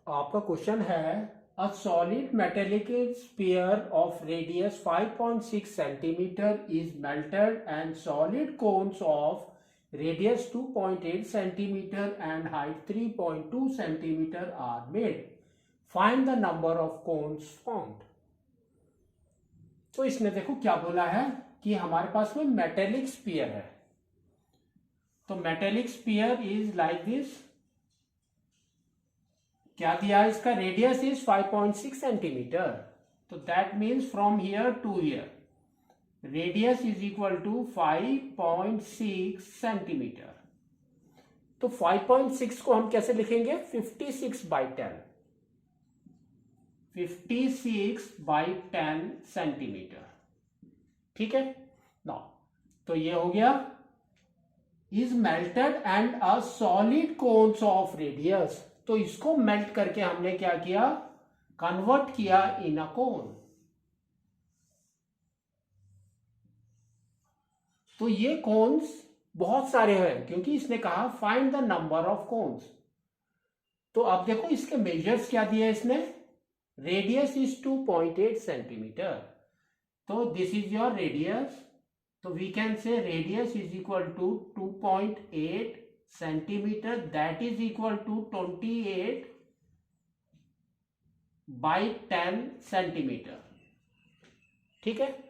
आपका क्वेश्चन है a solid metallic sphere of radius 5.6 centimetre is melted and solid cones of radius 2.8 centimetre and height 3.2 centimetre are made. Find the number of cones formed. तो इसने देखो क्या बोला है कि हमारे पास में मेटेलिक स्फीयर है। तो metallic sphere is like this. क्या दिया है इसका? Radius is 5.6 centimetre. तो that means from here to here radius is equal to 5.6 centimetre. तो 5.6 को हम कैसे लिखेंगे? 56/10। 56/10 सेंटीमीटर। ठीक है ना। तो ये हो गया is melted and a solid cones of radius. तो इसको मेल्ट करके हमने क्या किया? कन्वर्ट किया इन अ कोन। तो ये कोन्स बहुत सारे हैं क्योंकि इसने कहा find the number of cones. तो अब देखो इसके मेजर्स क्या दिए इसने। Radius is 2.8 centimetre. तो दिस इज योर रेडियस। तो we can say radius is equal to 2.8 centimetre, that is equal to 28/10 centimetre. ठीक है।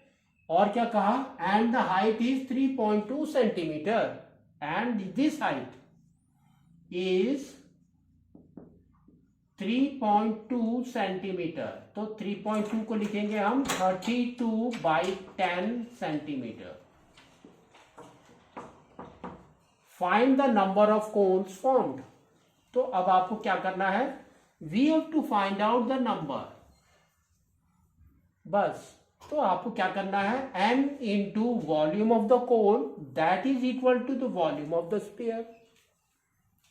और क्या कहा? And the height is 3.2 centimetre and this height is 3.2 centimetre. तो 3.2 को लिखेंगे हम 32/10 centimetre. Find the number of cones formed. तो अब आपको क्या करना है? We have to find out the number. बस। तो आपको क्या करना है? n into volume of the cone that is equal to the volume of the sphere.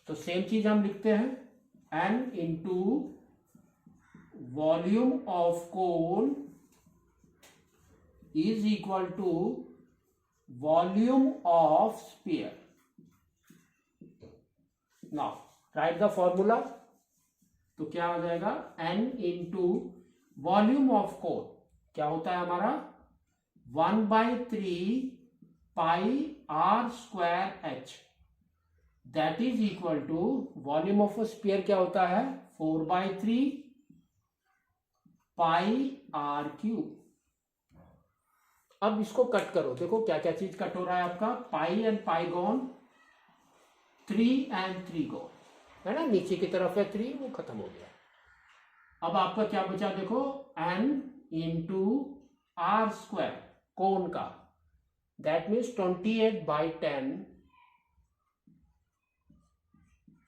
तो सेम चीज हम लिखते हैं, n into volume of cone is equal to volume of sphere. Now write the formula. तो क्या हो जाएगा? n into volume of cone क्या होता है हमारा? 1/3πr²h that is equal to volume of sphere क्या होता है? 4/3πr³। अब इसको कट करो। देखो क्या क्या चीज कट हो रहा है आपका। Pi and pi gone, 3 and 3 gone, है ना। नीचे की तरफ है 3, वो खत्म हो गया। अब आपका क्या बचा? देखो n इंटू r² कोन का, that means 28/10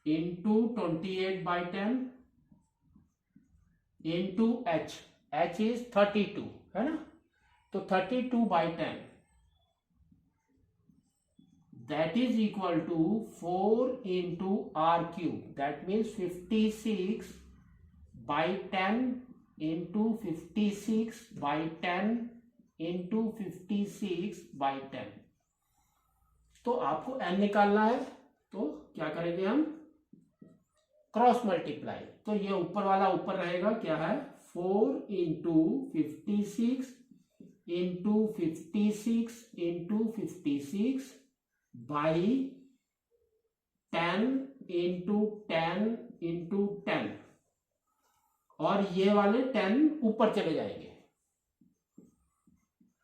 into 28/10 into h is 32, है ना। तो 32/10 that is equal to 4 into r³ that means 56/10 into 56/10 into 56/10। तो आपको n निकालना है। तो क्या करेंगे हम? Cross multiply. तो ये ऊपर वाला ऊपर रहेगा, क्या है? 4 into 56 into 56 into 56 by 10 into 10 into 10। और ये वाले 10 ऊपर चले जाएंगे।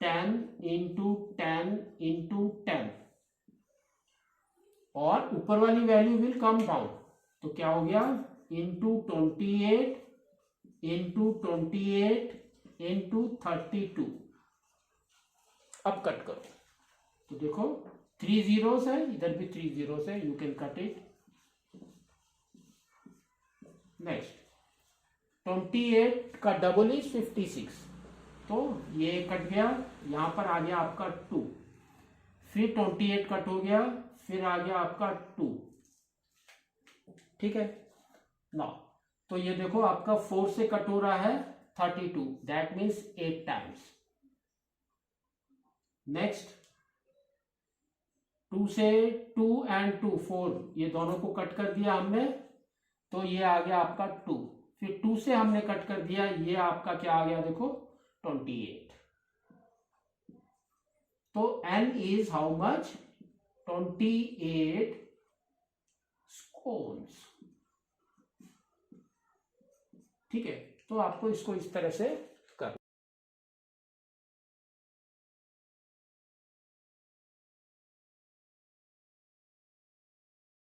10 इंटू 10 इंटू 10 और ऊपर वाली वैल्यू विल कम डाउन। तो क्या हो गया? Into 28 into 28 into 32। अब कट करो। तो देखो 3 zeros है, इधर भी 3 zeros है, you can cut it. Next 28 का डबल इज 56। तो ये कट गया, यहां पर आ गया आपका 2। फिर 28 कट हो गया, फिर आ गया आपका 2। ठीक है ना। तो ये देखो आपका 4 से कट हो रहा है 32, दैट मीन्स 8 टाइम्स। नेक्स्ट 2 से 2 एंड 2 4, ये दोनों को कट कर दिया हमने। तो ये आ गया आपका 2। फिर 2 से हमने कट कर दिया, ये आपका क्या आ गया देखो 28। तो n is how much 28 cones. ठीक है, तो आपको इसको इस तरह से